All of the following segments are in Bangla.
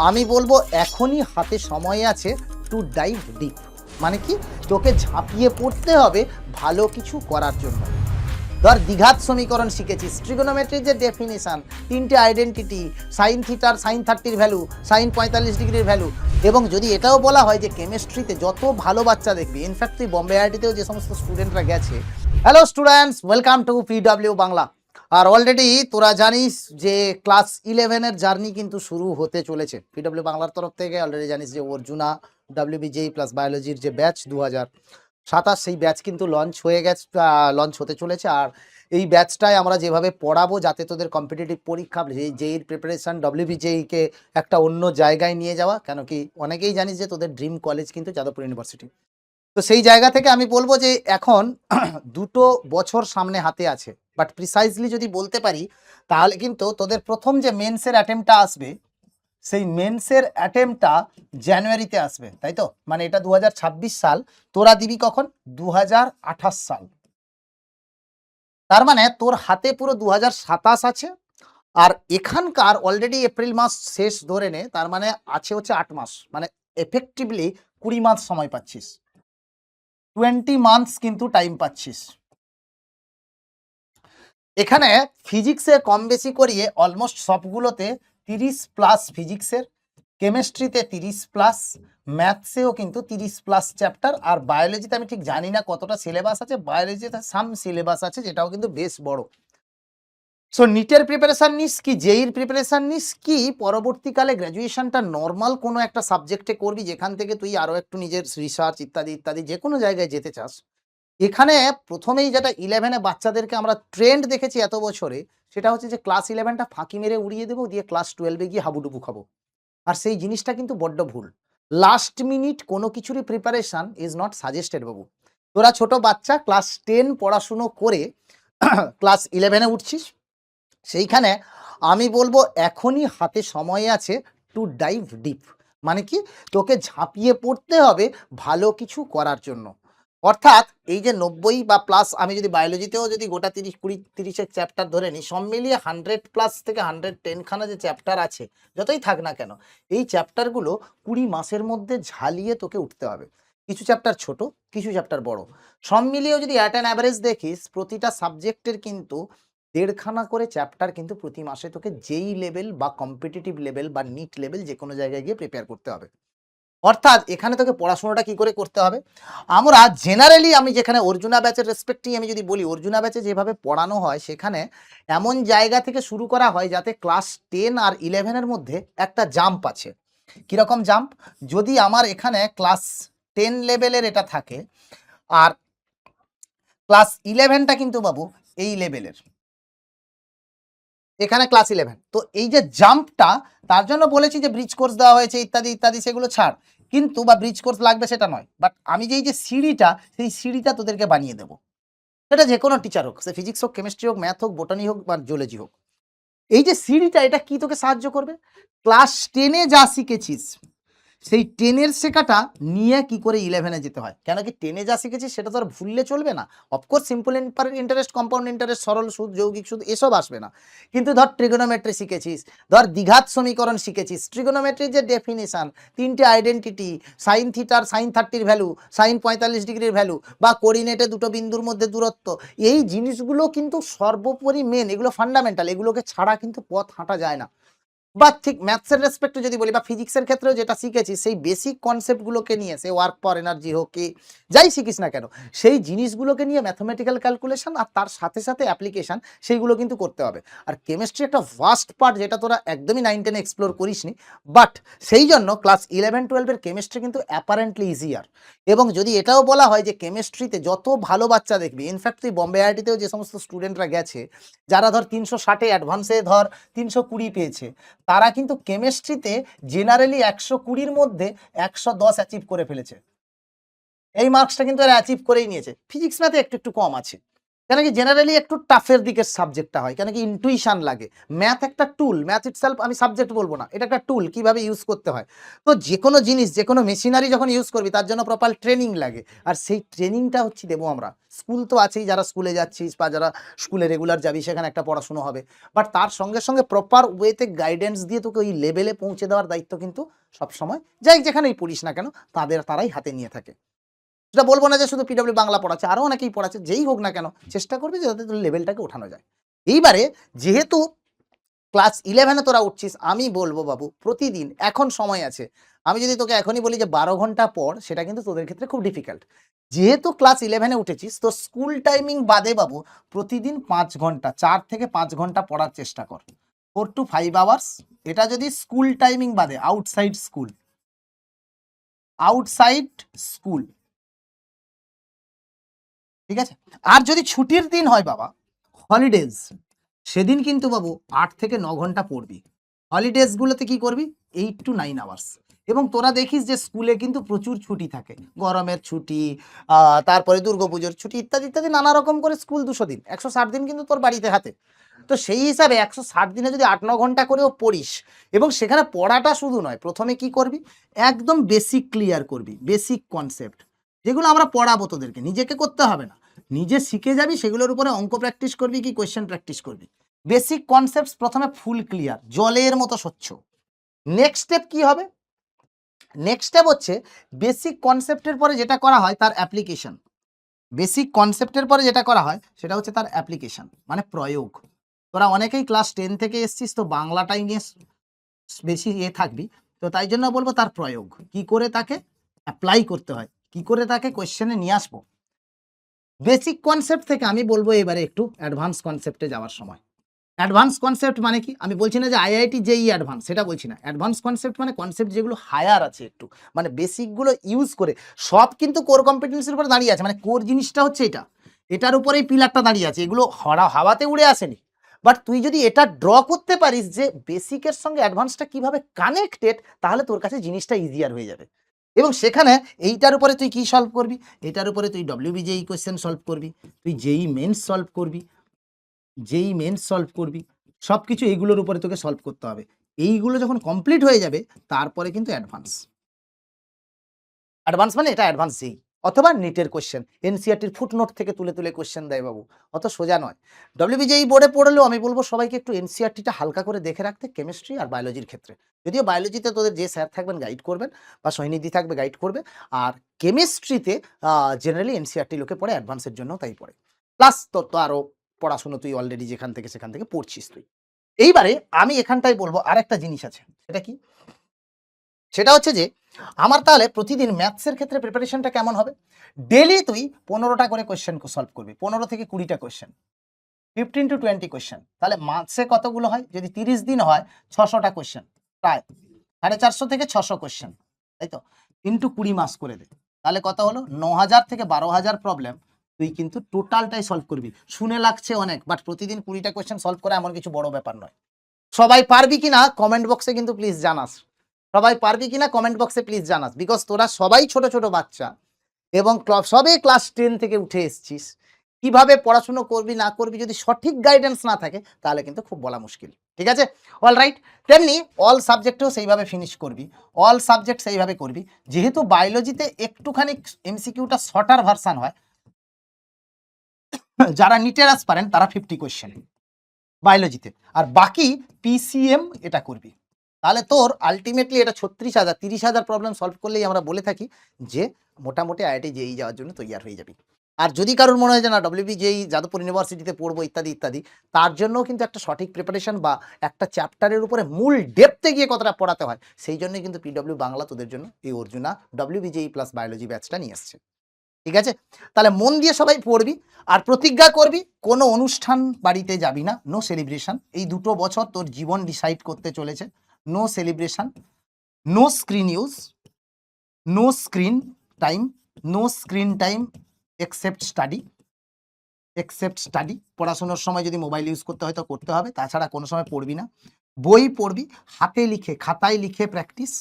আমি বলবো এখনই হাতে সময় আছে টু ডাইভ ডিপ। মানে কি, তোকে ঝাঁপিয়ে পড়তে হবে ভালো কিছু করার জন্য। ধর দ্বিঘাত সমীকরণ শিখেছিস, ট্রিগোনোমেট্রির যে ডেফিনিশন, তিনটে আইডেন্টিটি, সাইন থিটার সাইন 30 ভ্যালু, সাইন 45 ডিগ্রির ভ্যালু, এবং যদি এটাও বলা হয় যে কেমিস্ট্রিতে যত ভালো বাচ্চা দেখবি, ইনফ্যাক্ট তুই বম্বে আইআইটিতেও যে সমস্ত স্টুডেন্টরা গেছে। Hello students, welcome to PW Bangla. আর অলরেডি তোরা জানিস যে ক্লাস 11-এর জার্নি কিন্তু শুরু হতে চলেছে পিডব্লিউ বাংলার তরফ থেকে। অলরেডি জানিস যে অর্জুনা WBJEE প্লাস বায়োলজির যে ব্যাচ 2027, সেই ব্যাচ কিন্তু লঞ্চ হয়ে গেছে, লঞ্চ হতে চলেছে। আর এই ব্যাচটায় আমরা যেভাবে পড়াবো যাতে তোদের কম্পিটিটিভ পরীক্ষা, জেইর প্রিপারেশন, WBJEE-কে একটা অন্য জায়গায় নিয়ে যাওয়া, কেন কি অনেকেই জানিস যে তোদের ড্রিম কলেজ কিন্তু যাদবপুর ইউনিভার্সিটি। তো সেই জায়গা থেকে আমি বলবো যে এখন 2 বছর সামনে হাতে আছে, বাট প্রিসাইজলি যদি বলতে পারি তাহলে কিন্তু তোদের প্রথম যে মেন্সের অ্যাটেম্পটা আসবে, সেই মেন্সের অ্যাটেম্পটা জানুয়ারিতে আসবে, তাই তো? মানে এটা 2026 সাল, তোরা দিবি কখন? 2028 সাল। তার মানে তোর হাতে পুরো 2027 আছে। আর এখানকার অলরেডি এপ্রিল মাস শেষ ধরে নে, তার মানে আছে হচ্ছে 8 মাস, মানে এফেক্টিভলি 20 মাস সময় পাচ্ছিস, 20 মান্থস কিন্তু টাইম পাচ্ছিস। এখানে ফিজিক্সে কম বেশি করিয়ে অলমোস্ট সবগুলোতে 30+ ফিজিক্সের, কেমিস্ট্রিতে 30+, ম্যাথসেও কিন্তু 30+ চ্যাপ্টার। আর বায়োলজিতে আমি ঠিক জানি না কতটা সিলেবাস আছে, বায়োলজিতে সাম সিলেবাস আছে যেটাও কিন্তু বেশ বড়। সো নিটের প্রিপারেশান নিস কি জেইর প্রিপারেশান নিস কি পরবর্তীকালে গ্র্যাজুয়েশনটা নর্মাল কোনো একটা সাবজেক্টে করবি যেখান থেকে তুই আরও একটু নিজের রিসার্চ ইত্যাদি ইত্যাদি যে কোনো জায়গায় যেতে চাস, এখানে প্রথমেই যেটা 11-এ বাচ্চাদেরকে আমরা ট্রেন্ড দেখেছি এত বছরে, সেটা হচ্ছে যে ক্লাস 11টা ফাঁকি মেরে উড়িয়ে দেবো, দিয়ে ক্লাস 12-এ গিয়ে হাবুডুবু খাবো। আর সেই জিনিসটা কিন্তু বড্ড ভুল। লাস্ট মিনিট কোনো কিছুরই প্রিপারেশান ইজ নট সাজেস্টেড বাবু। তোরা ছোট বাচ্চা, ক্লাস 10 পড়াশুনো করে ক্লাস 11-এ উঠছিস, সেইখানে আমি বলবো এখনই হাতে সময় আছে টু ডাইভ ডিপ। মানে কি, তোকে ঝাঁপিয়ে পড়তে হবে ভালো কিছু করার জন্য। অর্থাৎ এই যে 90 বা প্লাস, আমি যদি বায়োলজিতেও যদি গোটা 30 চ্যাপ্টার ধরে নিই, সব মিলিয়ে 100+ থেকে 110 খানা যে চ্যাপ্টার আছে, যতই থাক না কেন, এই চ্যাপ্টারগুলো 20 মাসের মধ্যে ঝালিয়ে তোকে উঠতে হবে। কিছু চ্যাপ্টার ছোট, কিছু চ্যাপ্টার বড়, সব মিলিয়েও যদি অ্যাট অ্যান অ্যাভারেজ দেখিস, প্রতিটা সাবজেক্টের কিন্তু 1.5খানা করে চ্যাপ্টার কিন্তু প্রতি মাসে তোকে যেই লেভেল বা কম্পিটিটিভ লেভেল বা নিট লেভেল যে কোনো জায়গায় গিয়ে প্রিপেয়ার করতে হবে। অর্থাৎ এখানে তোকে পড়াশোনাটা কি করে করতে হবে, আমরা জেনারেলি, আমি যেখানে অর্জুনা ব্যাচের রেসপেক্টেই আমি যদি বলি, অর্জুনা ব্যাচে যেভাবে পড়ানো হয় সেখানে এমন জায়গা থেকে শুরু করা হয় যাতে ক্লাস 10 আর 11-এর মধ্যে একটা জাম্প আছে। কীরকম জাম্প? যদি আমার এখানে ক্লাস 10 লেভেলের এটা থাকে, আর ক্লাস 11টা কিন্তু বাবু এই লেভেলের, এখানে ক্লাস 11, তো এই যে জাম্পটা, তার জন্য বলেছি যে ব্রিজ কোর্স দেওয়া হয়েছে ইত্যাদি ইত্যাদি, সেগুলো ছাড় কিন্তু, বা ব্রিজ কোর্স লাগবে সেটা নয়, বাট আমি যে এই যে সিঁড়িটা, সেই সিঁড়িটা তোদেরকে বানিয়ে দেবো। সেটা যে কোনো টিচার হোক, সে ফিজিক্স হোক, কেমিস্ট্রি হোক, ম্যাথ হোক, বোটানি হোক বা জুলজি হোক, এই যে সিঁড়িটা, এটা কি তোকে সাহায্য করবে? ক্লাস 10-এ যা শিখেছিস সেই 10-এর শেখাটা নিয়ে কি করে 11-এ যেতে হয়, কেন কি 10-এ যা শিখেছিস সেটা তো আর ভুললে চলবে না। Of course simple interest, compound interest, সরল সুদ, যৌগিক সুদ এসব আসবে না, কিন্তু ধর ট্রিগোনোমেট্রি শিখেছিস, ধর দ্বিঘাত সমীকরণ শিখেছিস, ট্রিগোনোমেট্রির যে ডেফিনিশন, তিনটে আইডেন্টিটি, সাইন থিটার সাইন 30 ভ্যালু, সাইন 45 ডিগ্রির ভ্যালু, বা কোঅর্ডিনেটে দুটো বিন্দুর মধ্যে দূরত্ব, এই জিনিসগুলো কিন্তু সর্বোপরি মেন, এগুলো ফান্ডামেন্টাল, এগুলোকে ছাড়া কিন্তু পথ হাঁটা যায় না। বা ঠিক ম্যাথসের রেসপেক্টে যদি বলি, বা ফিজিক্সের ক্ষেত্রেও যেটা শিখেছি, সেই বেসিক কনসেপ্টগুলোকে নিয়ে, সে ওয়ার্ক ফর এনার্জি হোক কি যাই শিখিস না কেন, সেই জিনিসগুলোকে নিয়ে ম্যাথমেটিক্যাল ক্যালকুলেশন আর তার সাথে সাথে অ্যাপ্লিকেশন, সেইগুলো কিন্তু করতে হবে। আর কেমিস্ট্রি একটা ভাস্ট পার্ট, যেটা তোরা একদমই 9-10-এ এক্সপ্লোর করিসনি, বাট সেই জন্য ক্লাস 11-12-এর কেমিস্ট্রি কিন্তু অ্যাপারেন্টলি ইজিয়ার। এবং যদি এটাও বলা হয় যে কেমিস্ট্রিতে যত ভালো বাচ্চা দেখবি, ইনফ্যাক্ট তুই বম্বে আইআইটিতেও যে সমস্ত স্টুডেন্টরা গেছে, যারা ধর 360-এ অ্যাডভান্সে ধর 320 পেয়েছে, তারা কিন্তু কেমিস্ট্রিতে জেনারেলি 120-র মধ্যে 110 অ্যাচিভ করে ফেলেছে। এই মার্কসটা কিন্তু এরা অ্যাচিভ করেই নিয়েছে। ফিজিক্স ম্যাথে একটু একটু কম আছে, কেন কি জেনারেলি একটু টাফের দিকের সাবজেক্টটা হয়, কেন কি ইনটুইশন লাগে। ম্যাথ একটা টুল, ম্যাথ ইটসেলফ আমি সাবজেক্ট বলবো না, এটা একটা টুল কিভাবে ইউজ করতে হয়। তো যে কোনো জিনিস, যে কোনো মেশিনারি যখন ইউজ করবি তার জন্য প্রপার ট্রেনিং লাগে, আর সেই ট্রেনিংটা হচ্ছে দেবো আমরা। স্কুল তো আছেই, যারা স্কুলে যাচ্ছিস বা যারা স্কুলে রেগুলার যাবি সেখানে একটা পড়াশুনো হবে, বাট তার সঙ্গে সঙ্গে প্রপার ওয়েতে গাইডেন্স দিয়ে তোকে ওই লেভেলে পৌঁছে দেওয়ার দায়িত্ব কিন্তু সবসময় যাই যেখানেই পড়িস না কেন তারাই হাতে নিয়ে থাকে। সেটা বলবো না যে শুধু পিডব্লিউ বাংলা পড়াচ্ছে, আরও অনেকেই পড়াচ্ছে, যেই হোক না কেন চেষ্টা করবি যাতে তোর লেভেলটাকে ওঠানো যায়। এইবারে যেহেতু ক্লাস 11-এ তোরা উঠছিস, আমি বলবো বাবু প্রতিদিন, এখন সময় আছে, আমি যদি তোকে এখনই বলি যে 12 ঘন্টা পর, সেটা কিন্তু তোদের ক্ষেত্রে খুব ডিফিকাল্ট। যেহেতু ক্লাস 11-এ উঠেছিস তো স্কুল টাইমিং বাদে বাবু প্রতিদিন 5 ঘন্টা, 4 থেকে 5 ঘন্টা পড়ার চেষ্টা কর, 4 to 5 আওয়ার্স। এটা যদি স্কুল টাইমিং বাদে, আউটসাইড স্কুল, ঠিক আছে। আর যদি ছুটির দিন হয় বাবা, হলিডেজ, সেদিন কিন্তু বাবু 8 থেকে 9 ঘন্টা পড়বি। হলিডেজ গুলোতে কি করবি, 8 to 9 আওয়ার্স। এবং তোরা দেখিস যে স্কুলে কিন্তু প্রচুর ছুটি থাকে, গরমের ছুটি, তারপরে দুর্গাপুজোর ছুটি ইত্যাদি ইত্যাদি, নানা রকম করে স্কুল 200 দিন, 160 দিন কিন্তু তোর বাড়িতে হাতে। তো সেই হিসাবে 160 দিনে যদি 8-9 ঘন্টা করেও পড়িস, এবং সেখানে পড়াটা শুধু নয়, প্রথমে কি করবি, একদম বেসিক ক্লিয়ার করবি, বেসিক কনসেপ্ট যেগুলো আমরা পড়াবো তোদেরকে, নিজেকে করতে হবে না, নিজে শিখে যাবি, সেগুলোর উপরে অঙ্ক প্র্যাকটিস করবি কি কোয়েশ্চেন প্র্যাকটিস করবি। বেসিক কনসেপ্টস প্রথমে ফুল ক্লিয়ার, জলের মতো স্বচ্ছ। নেক্সট স্টেপ কি হবে, নেক্সট স্টেপ হচ্ছে বেসিক কনসেপ্টের পরে যেটা করা হয় তার অ্যাপ্লিকেশন। বেসিক কনসেপ্টের পরে যেটা করা হয় সেটা হচ্ছে তার অ্যাপ্লিকেশন, মানে প্রয়োগ। তোরা অনেকেই ক্লাস 10 থেকে এসছিস, তো বাংলাটাই নিয়ে বেশি থাকবি, তো তাই জন্য বলবো তার প্রয়োগ কি করে তাকে অ্যাপ্লাই করতে হয়, কি করে তাকে কোয়েশ্চেনে নিয়ে আসবো। বেসিক কনসেপ্ট থেকে আমি বলবো এবারে একটু অ্যাডভান্স কনসেপ্টে যাওয়ার সময়। অ্যাডভান্স কনসেপ্ট মানে কি, আমি বলছি না যে আইআইটি জেই অ্যাডভান্স, সেটা বলছি না। অ্যাডভান্স কনসেপ্ট মানে কনসেপ্ট যেগুলো হায়ার আছে একটু, মানে বেসিকগুলো ইউজ করে, সব কিন্তু কোর কম্পিটেন্সির উপরে দাঁড়িয়ে আছে, মানে কোর জিনিসটা হচ্ছে এটা, এটার উপরেই পিলারটা দাঁড়িয়ে আছে, এগুলো হাওয়াতে উড়ে আসেনি। বাট তুই যদি এটা ড্র করতে পারিস যে বেসিকের সঙ্গে অ্যাডভান্সটা কিভাবে কানেক্টেড, তাহলে তোর কাছে জিনিসটা ইজিয়ার হয়ে যাবে। এবং সেখানে এইটার উপরে তুই কি সলভ করবি, এটার উপরে তুই ডব্লিউবিজেই কোয়েশ্চেন সলভ করবি, তুই জেই মেন্স সলভ করবি, সব কিছু এইগুলোর উপরে তোকে সলভ করতে হবে। এইগুলো যখন কমপ্লিট হয়ে যাবে তারপরে কিন্তু অ্যাডভান্স মানে এটা অ্যাডভান্স জেই, অথবা নিটের কোয়েশ্চেন, এনসিআরটির ফুটনোট থেকে তুলে তুলে কোয়েশ্চেন দেয় বাবু, অত সোজা নয়। ডব্লিউবিজেই বোর্ডে পড়লেও আমি বলবো সবাইকে একটু এনসিআরটিটা হালকা করে দেখে রাখতে, কেমিস্ট্রি আর বায়োলজির ক্ষেত্রে। যদিও বায়োলজিতে তোদের যে স্যার থাকবেন গাইড করবেন, বা সৈনিধি থাকবে গাইড করবে, আর কেমিস্ট্রিতে জেনারেলি এনসিআরটি লোকে পড়ে, অ্যাডভান্সের জন্য তাই পড়ে। প্লাস তোর তো আরও পড়াশুনো তুই অলরেডি যেখান থেকে সেখান থেকে পড়ছিস তুই। এইবারে আমি এখানটাই বলবো আরেকটা জিনিস আছে, সেটা কি, সেটা হচ্ছে যে আমার তাহলে প্রতিদিন ম্যাথসের ক্ষেত্রে প্রিপারেশনটা কেমন হবে। ডেলি তুই 15টা করে কোয়েশ্চেন সলভ করবি, 15 থেকে 20টা কোয়েশ্চেন, 15 to 20 কোয়েশ্চেন। তাহলে মার্কসে কতগুলো হয়, যদি 30 দিন হয় 600টা কোয়েশ্চেন, প্রায় 450 থেকে 600 কোয়েশ্চেন, তাই তো, ইন্টু 20 মাস করে দে, তাহলে কত হলো, 9000 থেকে 12000 প্রবলেম তুই কিন্তু টোটালটাই সলভ করবি। শুনে লাগছে অনেক, বাট প্রতিদিন 20টা কোয়েশ্চেন সলভ করা এমন কিছু বড় ব্যাপার নয়। সবাই পারবি কিনা কমেন্ট বক্সে কিন্তু প্লিজ জানাস, সবাই পারবি কিনা কমেন্ট বক্সে প্লিজ জানাস, বিকজ তোরা সবাই ছোট ছোট বাচ্চা, এবং সবে ক্লাস 10 থেকে উঠে এসছিস, কিভাবে পড়াশুনো করবি না করবি যদি সঠিক গাইডেন্স না থাকে তাহলে কিন্তু খুব বলা মুশকিল, ঠিক আছে। অল রাইট, তেমনি অল সাবজেক্টেও সেইভাবে ফিনিশ করবি, অল সাবজেক্ট সেইভাবে করবি। যেহেতু বায়োলজিতে একটুখানি এমসিকিউটা শর্টার ভার্সান হয়, যারা নিটের অ্যাসপারেন্ট তারা 50 কোয়েশ্চেন বায়োলজিতে, আর বাকি পিসিএম এটা করবি, তাহলে তোর আলটিমেটলি এটা 36,000 30,000 প্রবলেম সলভ করলেই আমরা বলে থাকি যে মোটামুটি আইআইটি জেই যাওয়ার জন্য তৈরি হয়ে যাবি। আর যদি কারোর মনে হয় যে না ডব্লিউবি জেই যাদবপুর ইউনিভার্সিটিতে পড়বো ইত্যাদি ইত্যাদি, তার জন্য কিন্তু একটা সঠিক প্রিপারেশন বা একটা চ্যাপ্টারের উপরে মূল ডেপথে গিয়ে কতটা পড়াতে হয়, সেই জন্যই কিন্তু পিডব্লিউ বাংলা তোদের জন্য এই অর্জুনা ডব্লিউবি প্লাস বায়োলজি ব্যাচটা নিয়ে আসছে, ঠিক আছে। তাহলে মন দিয়ে সবাই পড়বি, আর প্রতিজ্ঞা করবি কোনো অনুষ্ঠান বাড়িতে যাবি না, নো সেলিব্রেশন। এই 2 বছর তোর জীবন ডিসাইড করতে চলেছে, no celebration, no screen use, no screen time, except study. পড়াশোনার সময় যদি মোবাইল ইউজ করতে হয় তো করতে হবে, তাছাড়া কোনো সময় পড়বি না। বই পড়বি, হাতে লিখে খাতায় লিখে প্র্যাকটিস,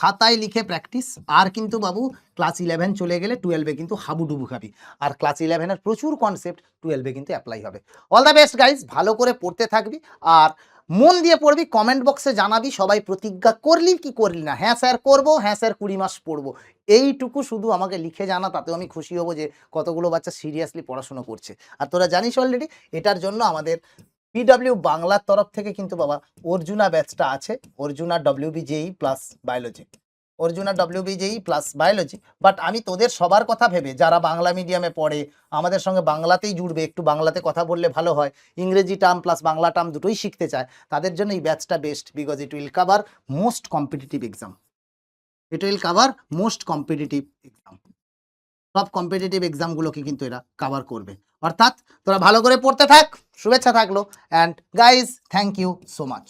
খাতায় লিখে প্র্যাকটিস। আর কিন্তু বাবু ক্লাস 11 চলে গেলে 12-এ কিন্তু হাবুডুবু খাবি। আর ক্লাস 11-এর প্রচুর কনসেপ্ট 12-এ কিন্তু অ্যাপ্লাই হবে। অল দ্য বেস্ট গাইজ, ভালো করে পড়তে থাকবি আর মন দিয়ে পড়বি। কমেন্ট বক্সে জানাবি সবাই প্রতিজ্ঞা করলি কি করলি না। হ্যাঁ স্যার করবো, হ্যাঁ স্যার 20 মাস পড়বো, এইটুকু শুধু আমাকে লিখে জানা, তাতেও আমি খুশি হব যে কতগুলো বাচ্চা সিরিয়াসলি পড়াশোনা করছে। আর তোরা জানিস অলরেডি, এটার জন্য আমাদের পিডব্লিউ বাংলার তরফ থেকে কিন্তু বাবা অর্জুনা ব্যাচটা আছে। Arjuna WBJE plus biology, Arjuna WBJE plus biology. But আমি তোদের সবার কথা ভেবে, যারা বাংলা মিডিয়ামে পড়ে আমাদের সঙ্গে বাংলাতেই জুড়বে, একটু বাংলাতে কথা বললে ভালো হয়, ইংরেজি টার্ম প্লাস বাংলা টার্ম দুটোই শিখতে চায়, তাদের জন্য এই ব্যাচটা best. Because it will cover most competitive exam, it will cover most competitive exam. সব কম্পিটিটিভ এক্সামগুলোকে কিন্তু এরা কাভার করবে। অর্থাৎ তোরা ভালো করে পড়তে থাক, শুভেচ্ছা থাকলো। And guys, thank you so much.